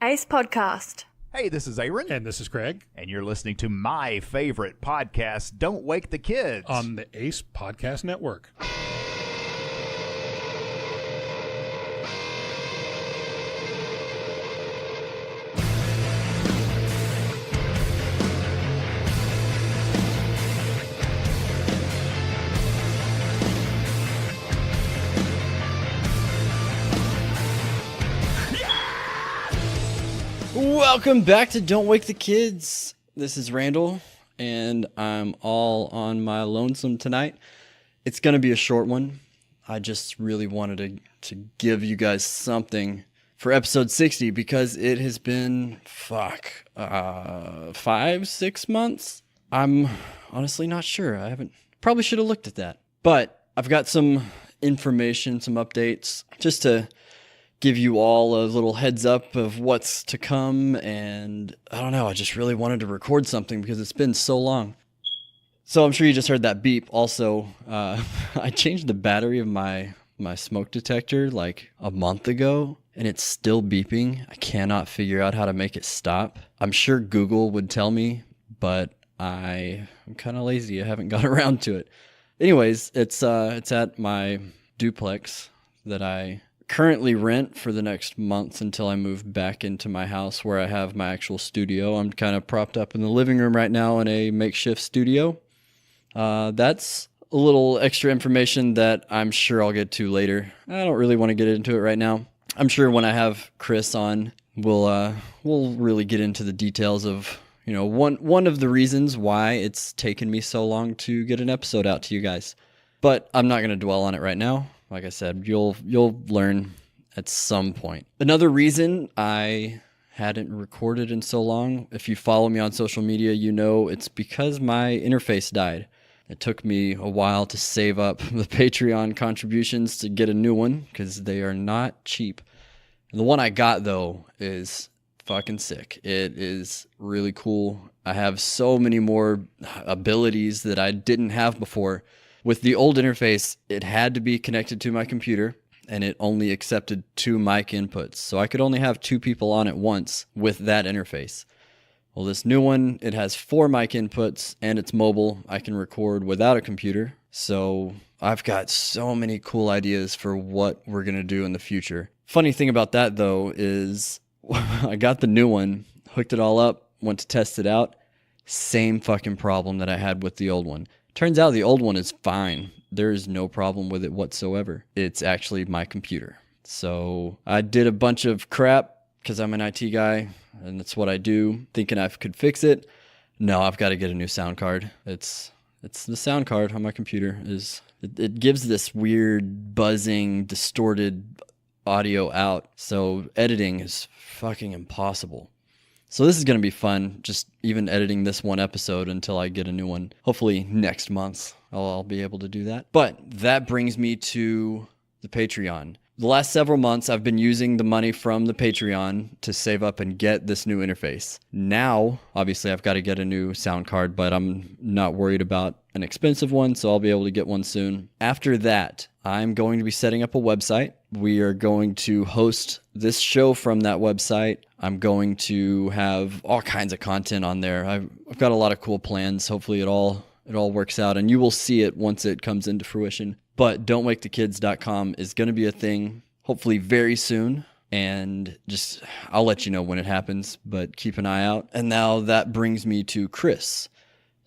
Ace Podcast. Hey, this is Aaron. And this is Craig. And you're listening to my favorite podcast, Don't Wake the Kids. On the Ace Podcast Network. Welcome back to Don't Wake the Kids. This is Randall, and I'm all on my lonesome tonight. It's going to be a short one. I just really wanted to give you guys something for episode 60 because it has been, 5-6 months? I'm honestly not sure. Probably should have looked at that. But I've got some information, some updates, just to give you all a little heads up of what's to come, and I don't know, I just really wanted to record something because it's been so long. So I'm sure you just heard that beep. Also, I changed the battery of my smoke detector like a month ago, and it's still beeping. I cannot figure out how to make it stop. I'm sure Google would tell me, but I'm kind of lazy. I haven't got around to it. Anyways, it's at my duplex that I currently rent for the next month until I move back into my house where I have my actual studio. I'm kind of propped up in the living room right now in a makeshift studio. That's a little extra information that I'm sure I'll get to later. I don't really want to get into it right now. I'm sure when I have Chris on, we'll really get into the details of, you know, one of the reasons why it's taken me so long to get an episode out to you guys. But I'm not going to dwell on it right now. Like I said, you'll learn at some point. Another reason I hadn't recorded in so long, if you follow me on social media, you know it's because my interface died. It took me a while to save up the Patreon contributions to get a new one because they are not cheap. And the one I got, though, is fucking sick. It is really cool. I have so many more abilities that I didn't have before. With the old interface, it had to be connected to my computer, and it only accepted 2 mic inputs. So I could only have 2 people on at once with that interface. Well, this new one, it has 4 mic inputs, and it's mobile. I can record without a computer. So I've got so many cool ideas for what we're going to do in the future. Funny thing about that, though, is I got the new one, hooked it all up, went to test it out. Same fucking problem that I had with the old one. Turns out the old one is fine. There is no problem with it whatsoever. It's actually my computer. So I did a bunch of crap because I'm an IT guy and that's what I do, thinking I could fix it. No, I've got to get a new sound card. It's the sound card on my computer. It gives this weird buzzing, distorted audio out. So editing is fucking impossible. So this is going to be fun, just even editing this one episode until I get a new one. Hopefully next month I'll be able to do that. But that brings me to the Patreon. The last several months I've been using the money from the Patreon to save up and get this new interface. Now, obviously I've got to get a new sound card, but I'm not worried about an expensive one, so I'll be able to get one soon. After that, I'm going to be setting up a website. We are going to host this show from that website. I'm going to have all kinds of content on there. I've got a lot of cool plans. Hopefully it all works out, and you will see it once it comes into fruition. But don'twakethekids.com is going to be a thing, hopefully very soon. And just, I'll let you know when it happens, but keep an eye out. And now that brings me to Chris.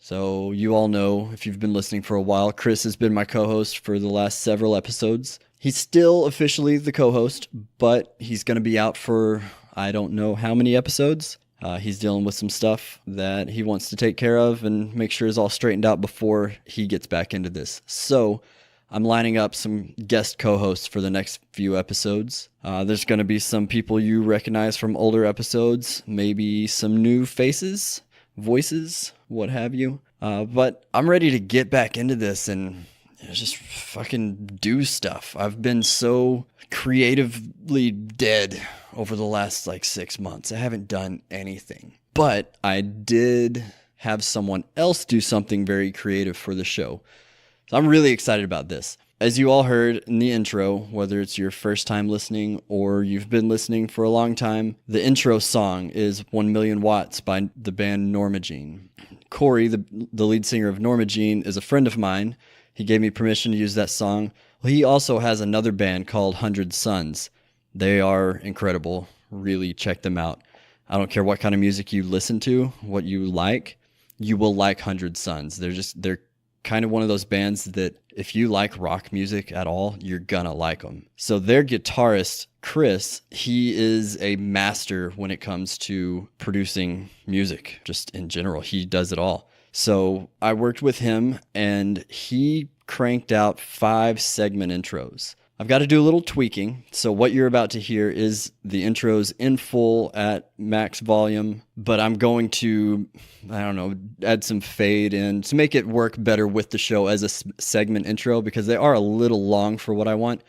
So you all know, if you've been listening for a while, Chris has been my co-host for the last several episodes. He's still officially the co-host, but he's going to be out for I don't know how many episodes. He's dealing with some stuff that he wants to take care of and make sure is all straightened out before he gets back into this. So I'm lining up some guest co-hosts for the next few episodes. There's going to be some people you recognize from older episodes, maybe some new faces, voices, what have you. But I'm ready to get back into this and just fucking do stuff. I've been so creatively dead over the last 6 months. I haven't done anything. But I did have someone else do something very creative for the show. So I'm really excited about this. As you all heard in the intro, whether it's your first time listening or you've been listening for a long time, the intro song is 1 Million Watts by the band Norma Jean. Corey, the lead singer of Norma Jean, is a friend of mine. He gave me permission to use that song. Well, he also has another band called 100 Suns. They are incredible. Really check them out. I don't care what kind of music you listen to, what you like, you will like 100 Suns. They're kind of one of those bands that if you like rock music at all, you're gonna like them. So their guitarist, Chris, he is a master when it comes to producing music, just in general. He does it all. So I worked with him and he cranked out 5 segment intros. I've got to do a little tweaking. So what you're about to hear is the intros in full at max volume, but I'm going to, add some fade in to make it work better with the show as a segment intro, because they are a little long for what I want,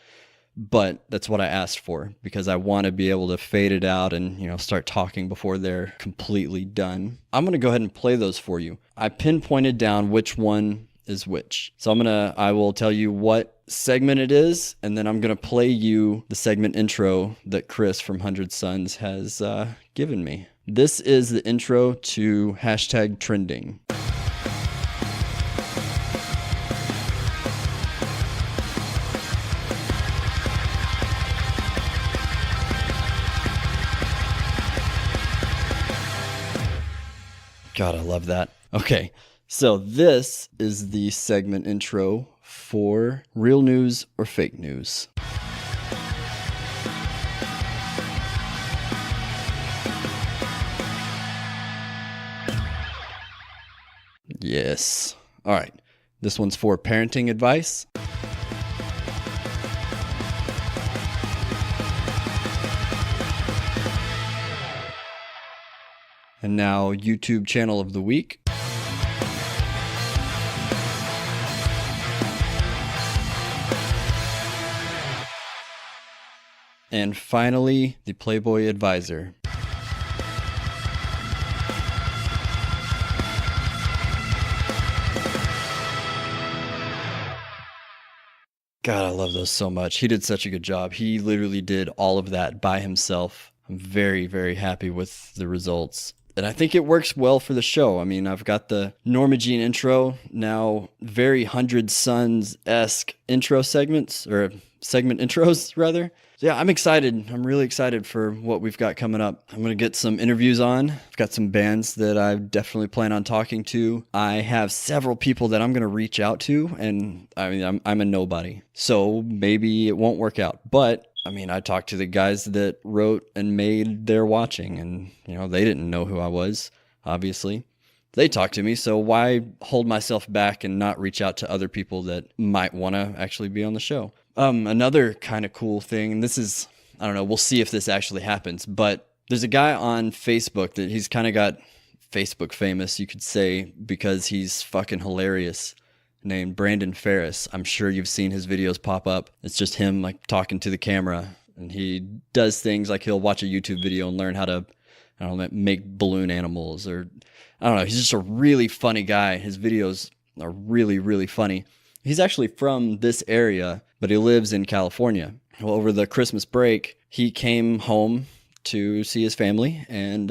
but that's what I asked for because I want to be able to fade it out and, start talking before they're completely done. I'm going to go ahead and play those for you. I pinpointed down which one is which. So I will tell you what segment it is, and then I'm going to play you the segment intro that Chris from 100 Suns has given me. This is the intro to #trending. God, I love that. Okay. So this is the segment intro for Real News or Fake News. Yes. All right. This one's for parenting advice. And now YouTube channel of the week. And finally, the Playboy Advisor. God, I love those so much. He did such a good job. He literally did all of that by himself. I'm very, very happy with the results. And I think it works well for the show. I mean, I've got the Norma Jean intro, now very 100 Suns-esque intro segments, or segment intros, rather. So yeah, I'm excited. I'm really excited for what we've got coming up. I'm going to get some interviews on. I've got some bands that I definitely plan on talking to. I have several people that I'm going to reach out to, and I mean, I'm a nobody. So maybe it won't work out. But I mean, I talked to the guys that wrote and made They're Watching, and they didn't know who I was, obviously. They talked to me, so why hold myself back and not reach out to other people that might want to actually be on the show? Another kind of cool thing, and this is, I don't know, we'll see if this actually happens, but there's a guy on Facebook that he's kind of got Facebook famous, you could say, because he's fucking hilarious, named Brandon Ferris. I'm sure you've seen his videos pop up. It's just him like talking to the camera, and he does things like he'll watch a YouTube video and learn how to, I don't know, make balloon animals, or I don't know. He's just a really funny guy. His videos are really, really funny. He's actually from this area, but he lives in California. Well, over the Christmas break, he came home to see his family, and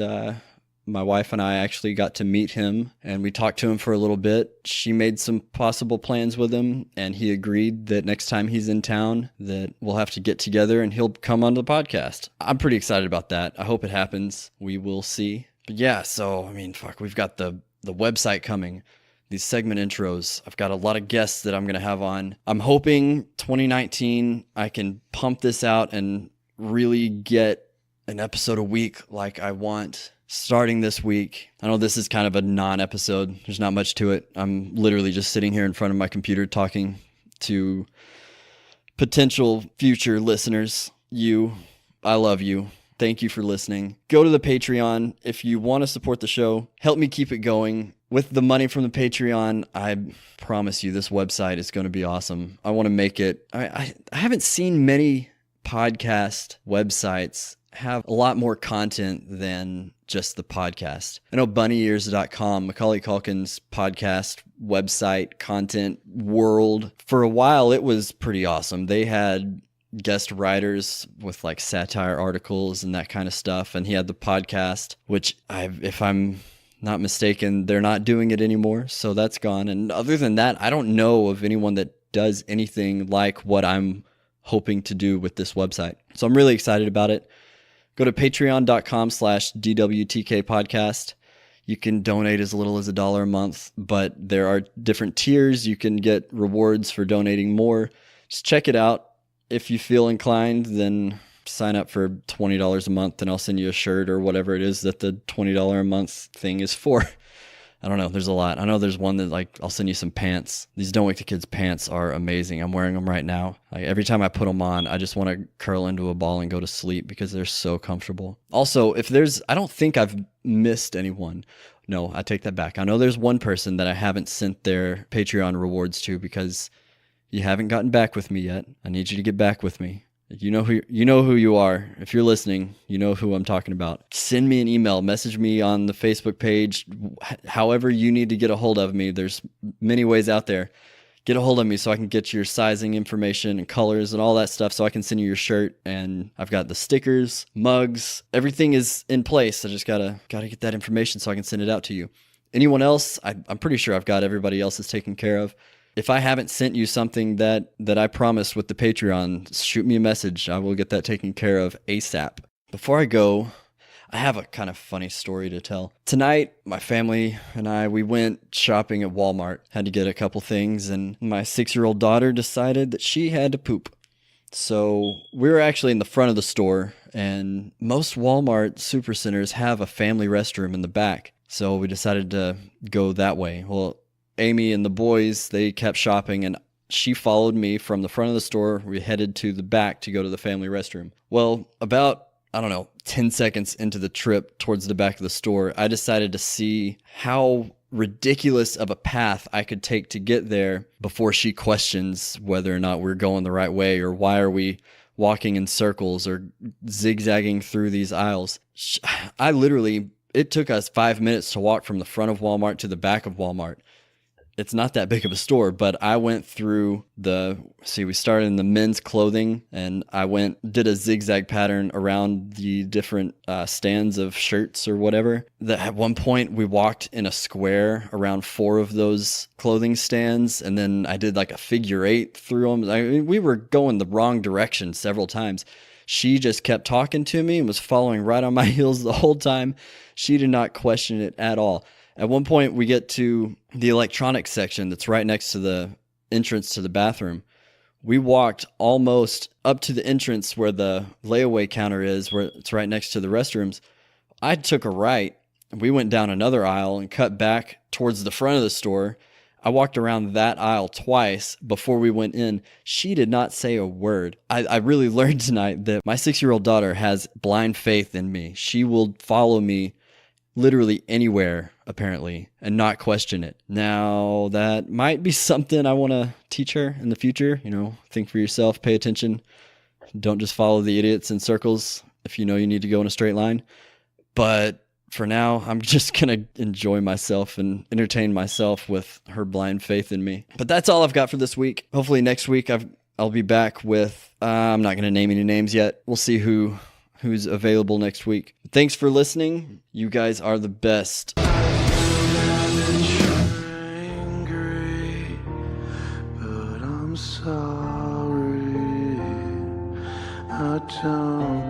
my wife and I actually got to meet him, and we talked to him for a little bit. She made some possible plans with him, and he agreed that next time he's in town that we'll have to get together and he'll come on the podcast. I'm pretty excited about that. I hope it happens. We will see. But yeah, so, I mean, fuck, we've got the website coming, these segment intros. I've got a lot of guests that I'm going to have on. I'm hoping 2019 I can pump this out and really get an episode a week like I want starting this week. I know this is kind of a non-episode. There's not much to it. I'm literally just sitting here in front of my computer talking to potential future listeners. You, I love you. Thank you for listening. Go to the Patreon if you want to support the show. Help me keep it going. With the money from the Patreon, I promise you this website is going to be awesome. I want to make it. I haven't seen many podcast websites have a lot more content than just the podcast. I know bunny-ears.com, Macaulay Culkin's podcast website content world, for a while it was pretty awesome. They had guest writers with like satire articles and that kind of stuff, and he had the podcast, which if I'm not mistaken, they're not doing it anymore, so that's gone. And other than that, I don't know of anyone that does anything like what I'm hoping to do with this website. So I'm really excited about it. Go to patreon.com/DWTK podcast. You can donate as little as $1 a month, but there are different tiers. You can get rewards for donating more. Just check it out. If you feel inclined, then sign up for $20 a month and I'll send you a shirt or whatever it is that the $20 a month thing is for. I don't know. There's a lot. I know there's one that like, I'll send you some pants. These Don't Wake the Kids pants are amazing. I'm wearing them right now. Like, every time I put them on, I just want to curl into a ball and go to sleep because they're so comfortable. Also, I don't think I've missed anyone. No, I take that back. I know there's one person that I haven't sent their Patreon rewards to because you haven't gotten back with me yet. I need you to get back with me. You know who you are. If you're listening, you know who I'm talking about. Send me an email, message me on the Facebook page, however you need to get a hold of me. There's many ways out there. Get a hold of me so I can get your sizing information and colors and all that stuff so I can send you your shirt. And I've got the stickers, mugs, everything is in place. I just gotta get that information so I can send it out to you. Anyone else? I'm pretty sure I've got everybody else's taken care of. If I haven't sent you something that I promised with the Patreon, shoot me a message. I will get that taken care of ASAP. Before I go, I have a kind of funny story to tell. Tonight, my family and we went shopping at Walmart. Had to get a couple things, and my 6-year-old daughter decided that she had to poop. So we were actually in the front of the store, and most Walmart supercenters have a family restroom in the back. So we decided to go that way. Well, Amy and the boys, they kept shopping, and she followed me from the front of the store. We headed to the back to go to the family restroom. Well, about, 10 seconds into the trip towards the back of the store, I decided to see how ridiculous of a path I could take to get there before she questions whether or not we're going the right way or why are we walking in circles or zigzagging through these aisles. It took us 5 minutes to walk from the front of Walmart to the back of Walmart. It's not that big of a store, but I went through we started in the men's clothing, and I did a zigzag pattern around the different stands of shirts or whatever. At one point, we walked in a square around 4 of those clothing stands, and then I did like a figure 8 through them. We were going the wrong direction several times. She just kept talking to me and was following right on my heels the whole time. She did not question it at all. At one point, we get to the electronics section that's right next to the entrance to the bathroom. We walked almost up to the entrance where the layaway counter is, where it's right next to the restrooms. I took a right, and we went down another aisle and cut back towards the front of the store. I walked around that aisle twice before we went in. She did not say a word. I really learned tonight that my 6-year-old daughter has blind faith in me. She will follow me literally anywhere, apparently, and not question it. Now, that might be something I want to teach her in the future. Think for yourself, pay attention. Don't just follow the idiots in circles if you know you need to go in a straight line. But for now, I'm just going to enjoy myself and entertain myself with her blind faith in me. But that's all I've got for this week. Hopefully next week I'll be back with, I'm not going to name any names yet. We'll see who's available next week. Thanks for listening. You guys are the best. Angry, but I'm sorry. I don't